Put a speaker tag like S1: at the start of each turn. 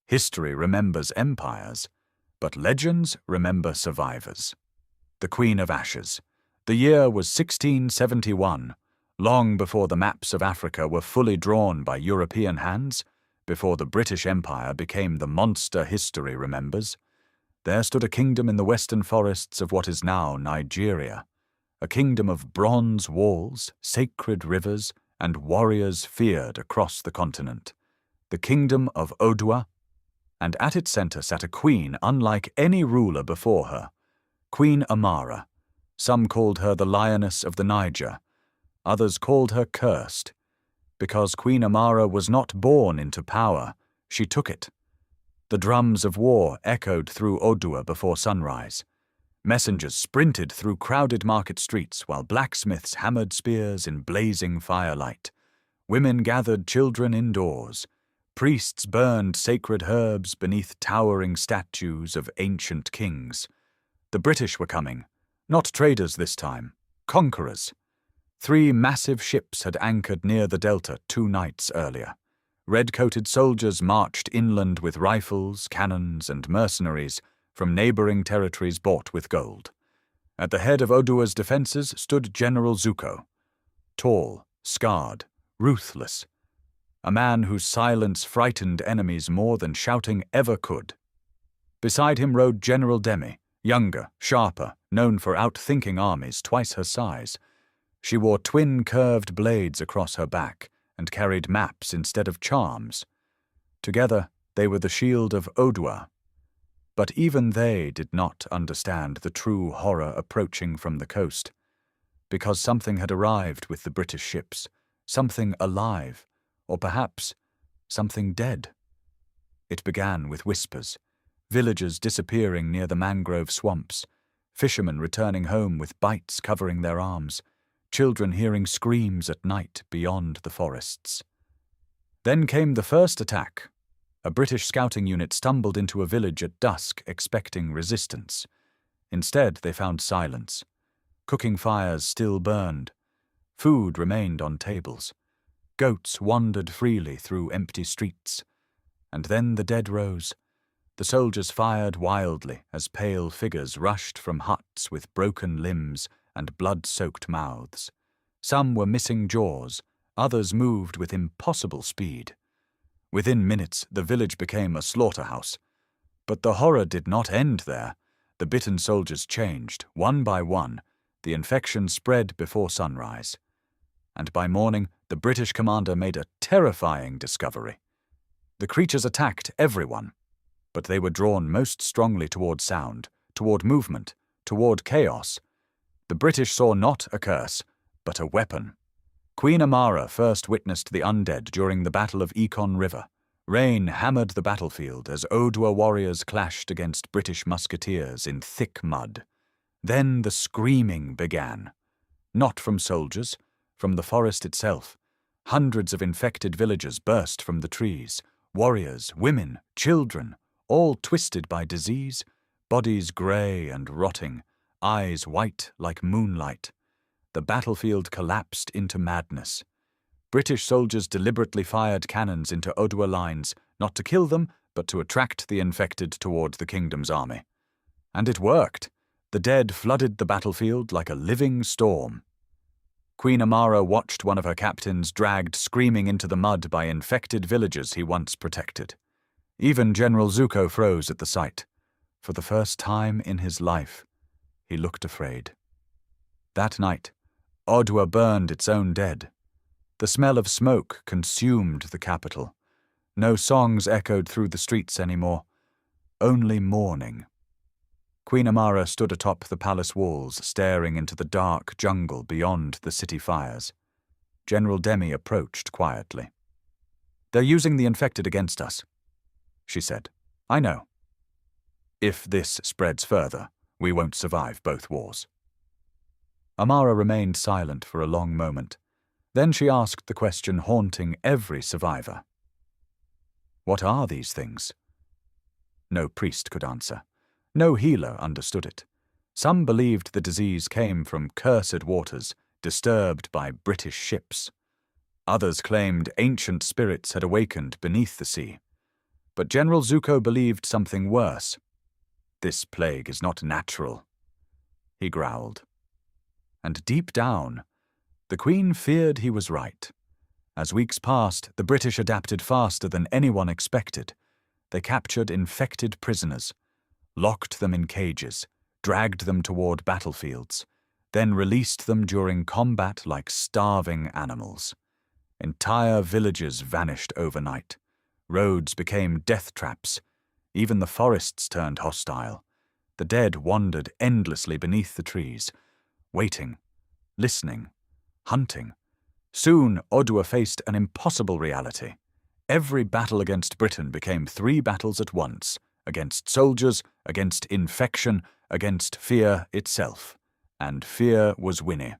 S1: History remembers empires, but legends remember survivors. The Queen of Ashes. The year was 1671, long before the maps of Africa were fully drawn by European hands, before the British Empire became the monster history remembers. There stood a kingdom in the western forests of what is now Nigeria, a kingdom of bronze walls, sacred rivers, and warriors feared across the continent. The Kingdom of Odua, and at its center sat a queen unlike any ruler before her, Queen Amara. Some called her the Lioness of the Niger, others called her cursed. Because Queen Amara was not born into power, she took it. The drums of war echoed through Odua before sunrise. Messengers sprinted through crowded market streets while blacksmiths hammered spears in blazing firelight. Women gathered children indoors. Priests burned sacred herbs beneath towering statues of ancient kings. The British were coming, not traders this time, conquerors. 3 massive ships had anchored near the delta 2 nights earlier. Red-coated soldiers marched inland with rifles, cannons, and mercenaries from neighboring territories bought with gold. At the head of Odua's defenses stood General Zuko, tall, scarred, ruthless, a man whose silence frightened enemies more than shouting ever could. Beside him rode General Demi, younger, sharper, known for outthinking armies twice her size. She wore twin curved blades across her back and carried maps instead of charms. Together, they were the shield of Odua. But even they did not understand the true horror approaching from the coast, because something had arrived with the British ships, something alive, or perhaps something dead. It began with whispers, villagers disappearing near the mangrove swamps, fishermen returning home with bites covering their arms, children hearing screams at night beyond the forests. Then came the first attack. A British scouting unit stumbled into a village at dusk expecting resistance. Instead, they found silence. Cooking fires still burned. Food remained on tables. Goats wandered freely through empty streets. And then the dead rose. The soldiers fired wildly as pale figures rushed from huts with broken limbs and blood-soaked mouths. Some were missing jaws, others moved with impossible speed. Within minutes, the village became a slaughterhouse. But the horror did not end there. The bitten soldiers changed, one by one. The infection spread before sunrise. And by morning, the British commander made a terrifying discovery. The creatures attacked everyone, but they were drawn most strongly toward sound, toward movement, toward chaos. The British saw not a curse, but a weapon. Queen Amara first witnessed the Undead during the Battle of Ekon River. Rain hammered the battlefield as Odua warriors clashed against British musketeers in thick mud. Then the screaming began. Not from soldiers, from the forest itself. Hundreds of infected villagers burst from the trees. Warriors, women, children, all twisted by disease, bodies grey and rotting, eyes white like moonlight. The battlefield collapsed into madness. British soldiers deliberately fired cannons into Odua lines, not to kill them, but to attract the infected toward the kingdom's army. And it worked. The dead flooded the battlefield like a living storm. Queen Amara watched one of her captains dragged screaming into the mud by infected villagers he once protected. Even General Zuko froze at the sight. For the first time in his life, he looked afraid. That night, Odua burned its own dead. The smell of smoke consumed the capital. No songs echoed through the streets anymore. Only mourning. Queen Amara stood atop the palace walls, staring into the dark jungle beyond the city fires. General Demi approached quietly. "They're using the infected against us," she said. "I know. If this spreads further, we won't survive both wars." Amara remained silent for a long moment. Then she asked the question haunting every survivor. "What are these things?" No priest could answer. No healer understood it. Some believed the disease came from cursed waters, disturbed by British ships. Others claimed ancient spirits had awakened beneath the sea. But General Zuko believed something worse. "This plague is not natural," he growled. And deep down, the Queen feared he was right. As weeks passed, the British adapted faster than anyone expected. They captured infected prisoners, locked them in cages, dragged them toward battlefields, then released them during combat like starving animals. Entire villages vanished overnight. Roads became death traps. Even the forests turned hostile. The dead wandered endlessly beneath the trees, waiting, listening, hunting. Soon, Odua faced an impossible reality. Every battle against Britain became 3 battles at once, against soldiers, against infection, against fear itself. And fear was winning.